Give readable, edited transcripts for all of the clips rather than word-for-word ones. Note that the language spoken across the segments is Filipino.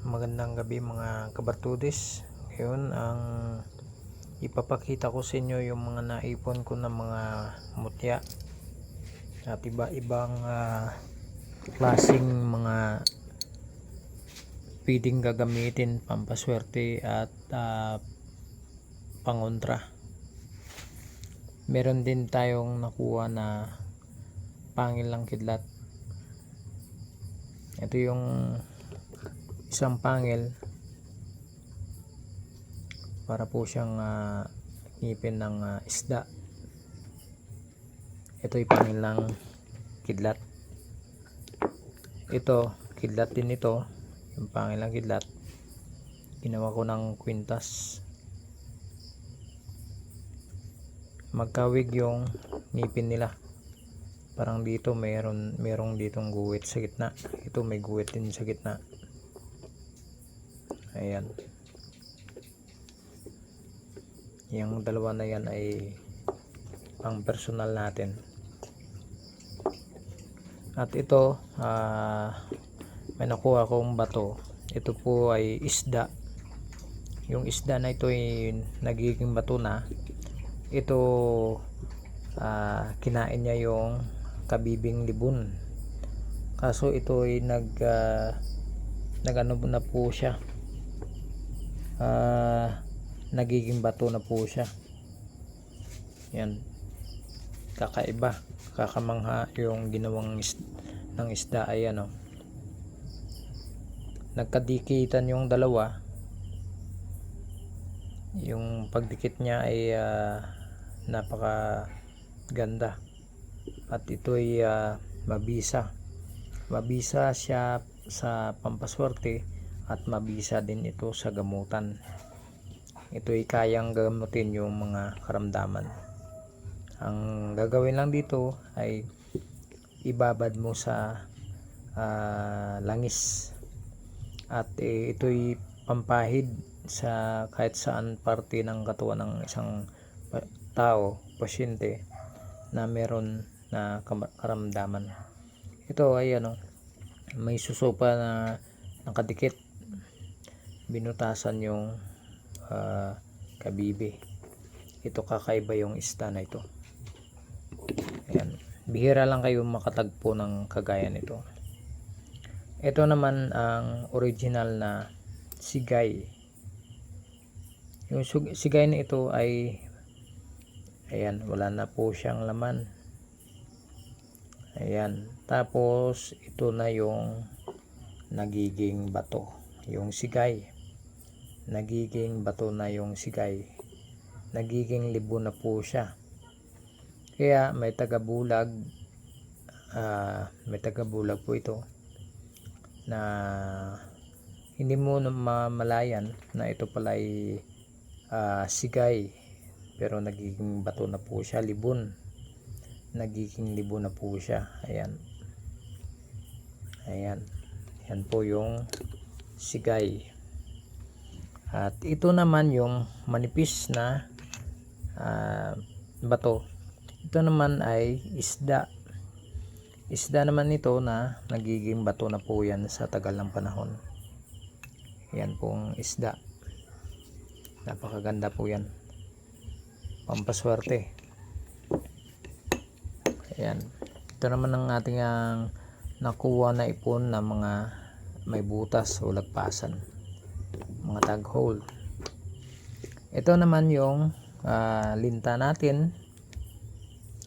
Magandang gabi mga kabartudis. Ngayon ang ipapakita ko sa inyo yung mga naipon ko na mga mutya at iba-ibang klaseng mga pwedeng gagamitin pampaswerte at pangontra. Meron din tayong nakuha na pangil ng kidlat. Ito yung isang pangil para po siyang ngipin ng isda. Ito yung pangil ng kidlat. Ito kidlat din ito, yung pangil ng kidlat. Ginawa ko ng kwintas. Magkawig yung ngipin nila. Parang dito merong ditong guwit sa gitna. Ito may guwit din sa gitna. Ayan. Yung dalawa na yan ay pang personal natin. At ito may nakuha akong bato. Ito po ay isda. Yung isda na ito ay nagiging bato na. Ito kinain niya yung kabibing libon. Kaso ito ay nagano na po siya. Nagiging bato na po siya. Yan. Kakaiba, kakamangha yung ginawang ng isda. Ayan, nagkadikitan yung dalawa. Yung pagdikit niya ay napaka ganda. At ito ay mabisa siya sa pampaswerte at mabisa din ito sa gamutan. Ito ay kayang gamutin yung mga karamdaman. Ang gagawin lang dito ay ibabad mo sa langis. At ito ay pampahid sa kahit saan parte ng katawan ng isang tao, pasyente na meron na karamdaman. Ito ay may susopa na nakadikit. Binutasan yung kabibi. Ito kakaiba yung isda na ito. Ayan. Bihira lang kayo makatagpo ng kagaya nito. Ito naman ang original na sigay. Yung sigay na ito ay ayan, wala na po siyang laman. Ayan. Tapos ito na yung nagiging bato. Yung sigay. Nagiging bato na yung sigay. Nagiging libon na po siya. Kaya may tagabulag po ito na hindi mo mamalayan na ito pala ay sigay, pero nagiging bato na po siya, libon. Nagiging libon na po siya. Ayan. Ayan. Yan po yung sigay. At ito naman yung manipis na bato. Ito naman ay isda. Isda naman ito na nagiging bato na po yan sa tagal ng panahon. Yan pong isda. Napakaganda po yan. Pampaswerte. Ayan. Ito naman ang ating nakuha na ipon na mga may butas o lagpasan. Mga tag hole. Ito naman yung linta natin.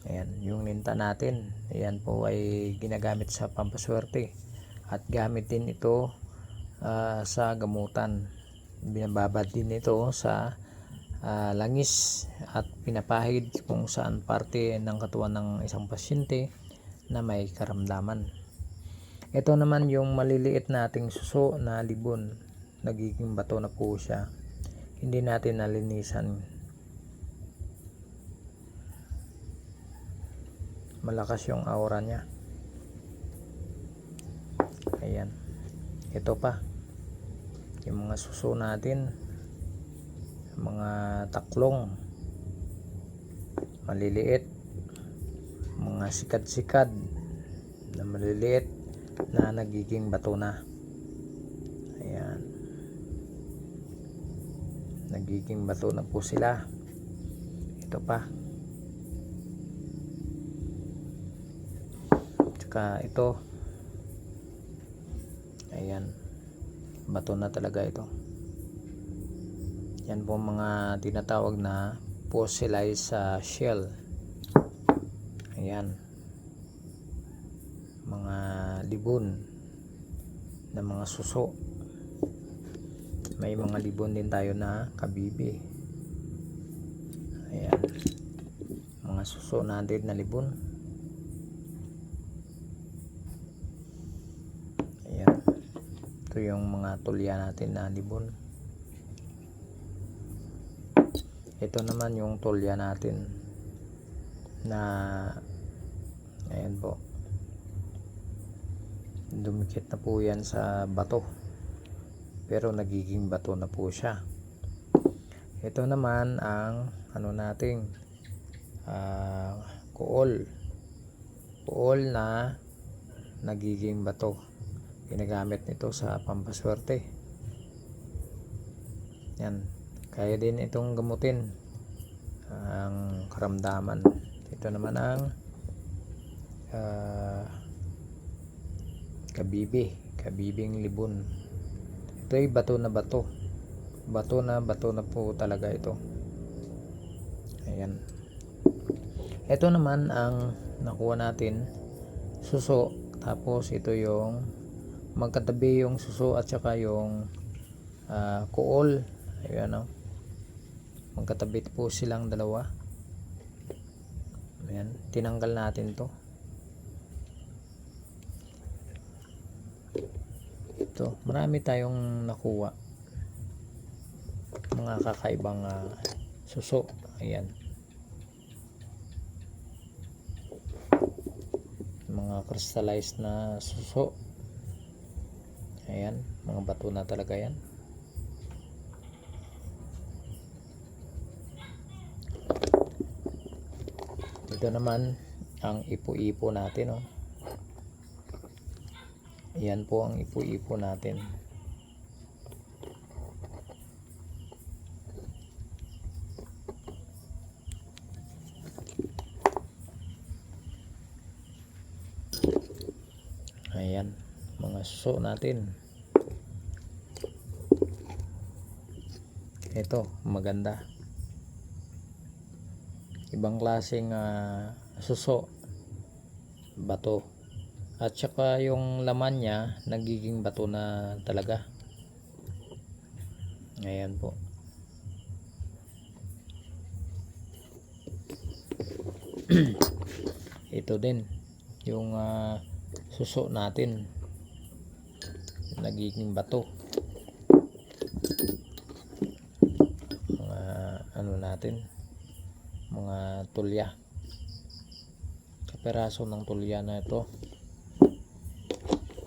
Ayan, yung linta natin. Ayan po ay ginagamit sa pampaswerte. At gamit din ito sa gamutan. Binababad din ito sa langis at pinapahid kung saan parte ng katawan ng isang pasyente na may karamdaman. Ito naman yung maliliit nating suso na libon. Nagiging bato na po siya. Hindi natin nalinisan. Malakas yung aura niya. Ayan. Ito pa. Yung mga suso natin. Mga taklong. Maliliit. Mga sikad-sikad na maliliit na nagiging bato na. Ayan. nagiging bato na po sila. Ito pa, tsaka ito, ayan, bato na talaga ito. Yan po mga tinatawag na fossilized shell. Ayan, mga libon na mga suso. May mga libon din tayo na kabibi. Ayan, mga suso natin na libon. Ayan, ito yung mga tulya natin na libon. Ito naman yung tulya natin na, ayan po, dumikit na po yan sa bato, pero nagiging bato na po siya. Ito naman ang ano nating kuol na nagiging bato. Ginagamit nito sa pampaswerte. Yan, kaya din itong gamutin ang karamdaman. Ito naman ang kabibing libon. Ito ay bato na bato na po talaga ito. Ayan, ito naman ang nakuha natin, suso. Tapos ito yung magkatabi yung suso at saka yung kuol. Ayan, o, magkatabi po silang dalawa. Ayan, tinanggal natin to. Ito, marami tayong nakuha, mga kakaibang suso. Ayan, mga crystallized na suso. Ayan, mga bato na talaga yan. Ito naman ang ipo-ipo natin, oh. Ayan po ang ipo-ipo natin. Ayan, mga suso natin. Ito, maganda. Ibang klaseng suso, bato, at saka yung laman niya nagiging bato na talaga. Ayan po. Ito din yung suso natin, nagiging bato. Mga ano natin, mga tulya, kaperaso ng tulya na ito.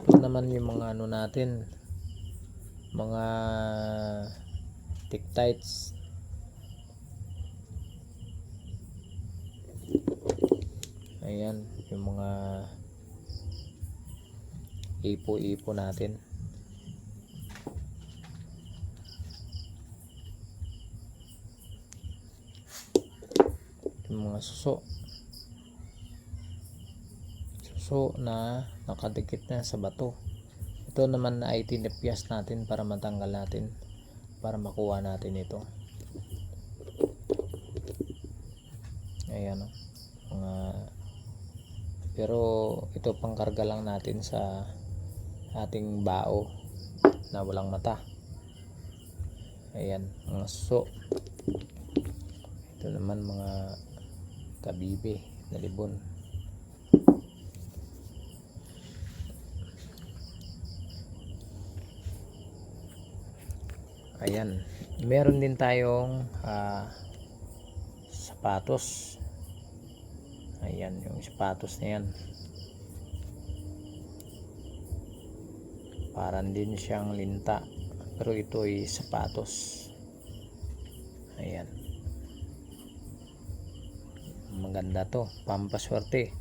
Ito naman yung mga ano natin, mga ticktites. Ayan, yung mga ipo-ipo natin. Yung mga suso na nakadikit na sa bato. Ito naman na ay tinipyas natin para matanggal natin, para makuha natin ito. Ayan, mga, pero ito pangkarga lang natin sa ating bao na walang mata. Ayan, mga suso. Ito naman mga kabibi na libon. Ayan, meron din tayong sapatos. Ayan, yung sapatos na yan, parang din siyang linta, pero ito ay sapatos. Ayan, maganda to, pampaswerte.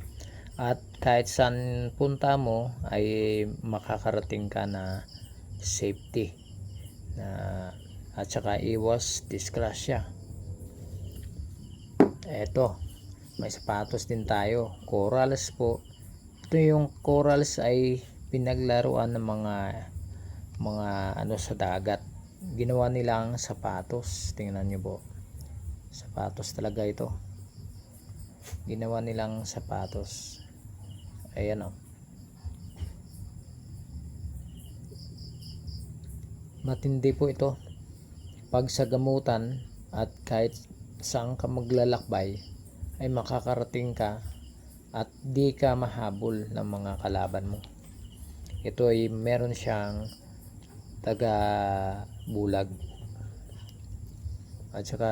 At kahit saan punta mo ay makakarating ka na safety, na at saka iwas disgrasya. Eto, may sapatos din tayo, corals po. Ito yung corals ay pinaglaruan ng mga ano sa dagat, ginawa nilang sapatos. Tingnan nyo po, sapatos talaga ito, ginawa nilang sapatos. Ayan o, matindi po ito pag sa gamutan, at kahit saan ka maglalakbay ay makakarating ka at di ka mahabol ng mga kalaban mo. Ito ay meron siyang taga bulag, at saka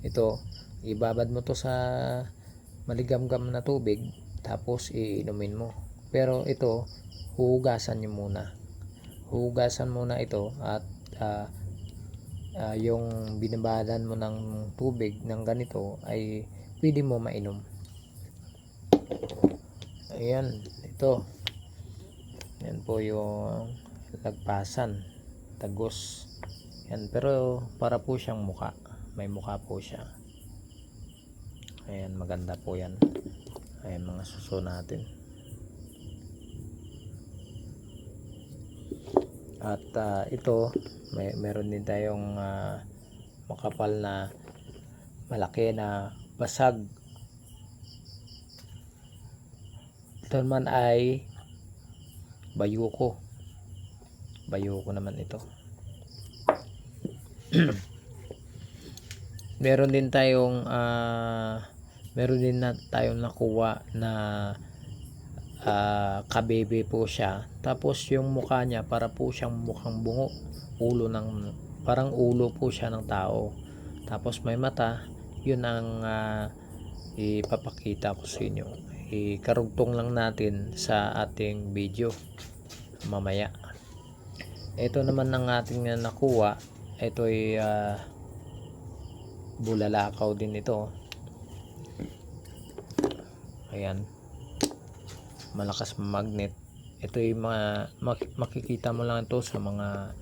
ito ibabad mo to sa maligamgam na tubig tapos iinumin mo. Pero ito hugasan muna ito, at yung binabadan mo ng tubig ng ganito ay pwede mo mainom. Ayan, ito yan po yung lagpasan, tagos yan, pero para po siyang muka, may muka po siya. Ayan, maganda po yan. Ayan mga suso natin. At ito meron din tayong makapal na malaki na basag. Ito naman ay bayuko naman ito. meron din na tayong nakuha na kabebe po siya, tapos yung mukha niya para po siyang mukhang bungo, parang ulo po siya ng tao, tapos may mata. Yun ang ipapakita ko sa inyo, ikarugtong lang natin sa ating video mamaya. Ito naman ang ating nakuha, ito ay bulalakaw din ito. Ayan, malakas magnet. Ito yung makikita mo lang ito sa mga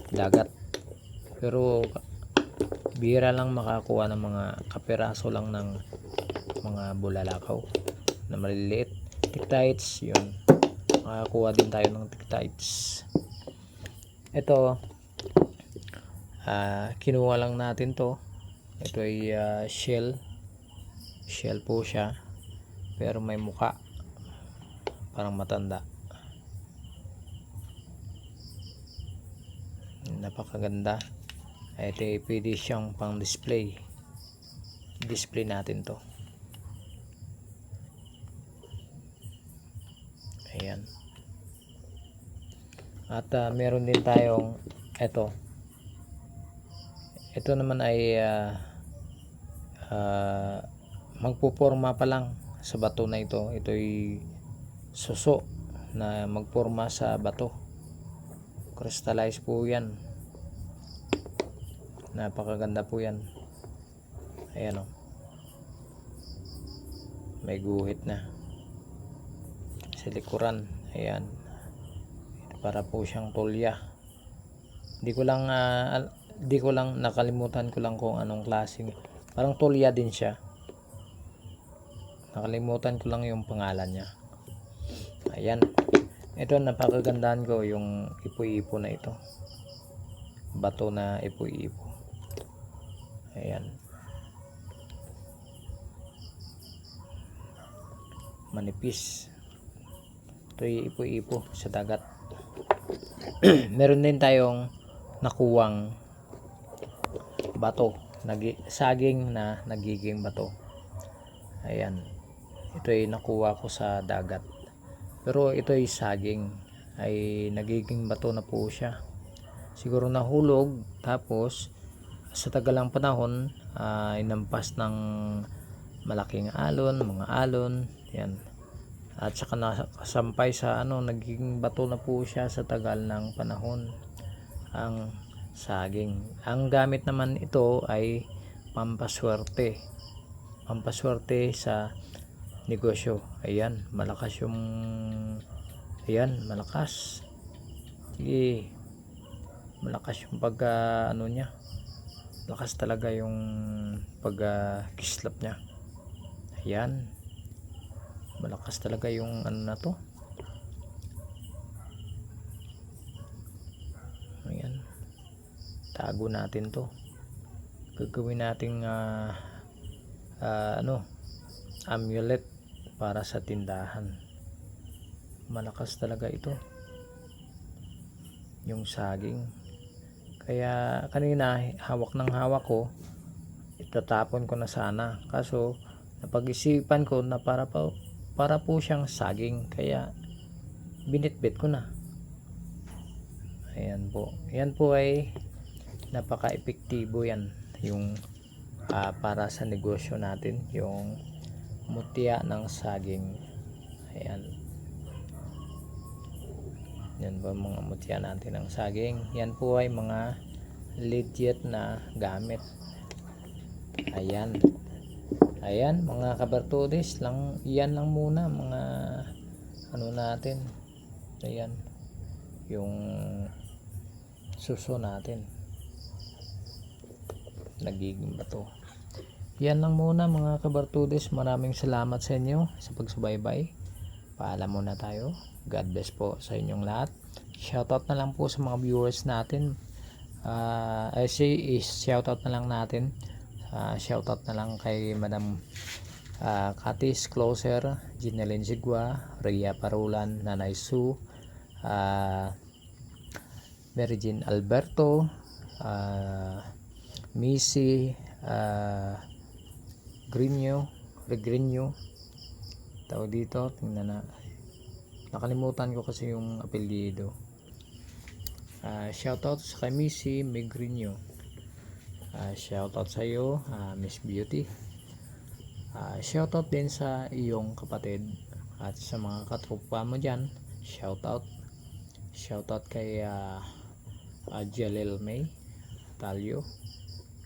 dagat, pero bihira lang makakuha ng mga kapiraso lang ng mga bulalakaw na maliliit. Tictites, yun, makakuha din tayo ng tictites. Ito kinuha lang natin to. Ito ay shell po siya, pero may muka, parang matanda. Napakaganda. Ito ay pwede siyang pang display natin to. Ayan. At meron din tayong ito naman ay magpuporma pa lang sa bato na ito. Ito ay suso na magporma sa bato, crystallize po yan. Napakaganda po yan. Ayan o, may guhit na sa likuran. Ayan, para po siyang tulya. Di ko lang nakalimutan ko lang kung anong klaseng, parang tulya din siya, nakalimutan ko lang yung pangalan niya. Ayan, ito napakagandaan ko yung ipo-ipo na ito, bato na ipo-ipo. Ayan, manipis. Ito yung ipo-ipo sa dagat. Meron din tayong nakuwang bato, saging na nagiging bato. Ayan, ito ay nakuha ko sa dagat, pero ito ay saging, ay nagiging bato na po siya. Siguro nahulog, tapos sa tagalang panahon inampas ng malaking alon, mga alon, yan, at saka nakasampay sa nagiging bato na po siya sa tagal ng panahon ang saging. Ang gamit naman ito ay pampaswerte sa negosyo. Ayan, malakas yung, ayan, malakas. Sige, malakas yung pag ano niya, lakas talaga yung pag kislap niya. Ayan, malakas talaga yung ano na to. Ayan, tago natin to, gagawin nating ano, amulet para sa tindahan. Malakas talaga ito yung saging, kaya kanina hawak ng hawak ko, itatapon ko na sana, kaso napag-isipan ko na para po siyang saging, kaya binitbit ko na. Ayan po, yan po ay napaka-epektibo yan, yung para sa negosyo natin, yung mutya ng saging. Ayan, yan po mga mutya natin ng saging. Yan po ay mga legit na gamit. Ayan, ayan mga kabartudes lang, yan lang muna mga ano natin. Ayan yung suso natin, nagiging bato. Yan lang muna mga kabartudes, maraming salamat sa inyo sa pagsubaybay. Paalam muna tayo. God bless po sa inyong lahat. Shoutout na lang po sa mga viewers natin. Shoutout na lang natin. Shoutout na lang kay Madam Katis Closer, Ginelyn Sigua, Rhea Parulan, Nanay Sue, Mary Jean Alberto, Missy Regrinio, tao dito, tingnan na, nakalimutan ko kasi yung apelyido. Shoutout sa kay Missy Megrinio, shoutout sa iyo Miss Beauty, shoutout din sa iyong kapatid at sa mga katropa mo dyan. Shoutout kay Jalil May Talyo,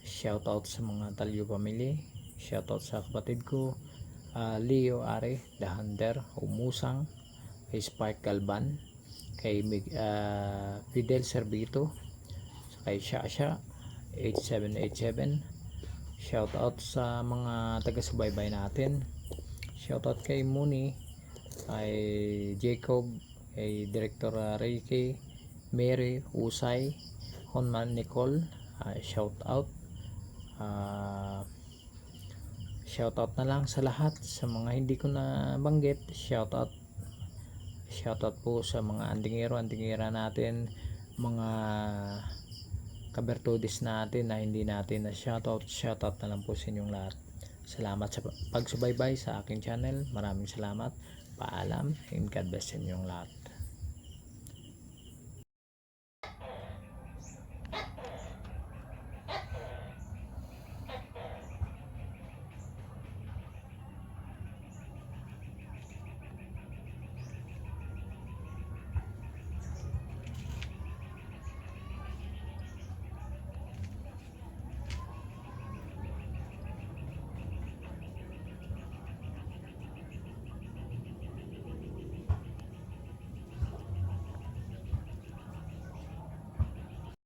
shoutout sa mga Talyo family, shoutout sa kapatid ko Leo Are Dahander Umusang, kay Spark Galban, kay Fidel Servito, kay Shasha 8787. Shoutout sa mga taga-subaybay natin. Shoutout kay Muni, kay Jacob, kay Director Reiki, Mary Usay, Honman Nicole, shoutout. Shoutout na lang sa lahat, sa mga hindi ko na banggit, shoutout po sa mga andingera natin, mga kabertodis natin na hindi natin na shoutout na lang po sa inyong lahat. Salamat sa pagsubaybay sa aking channel, maraming salamat. Paalam and God bless sa inyong lahat.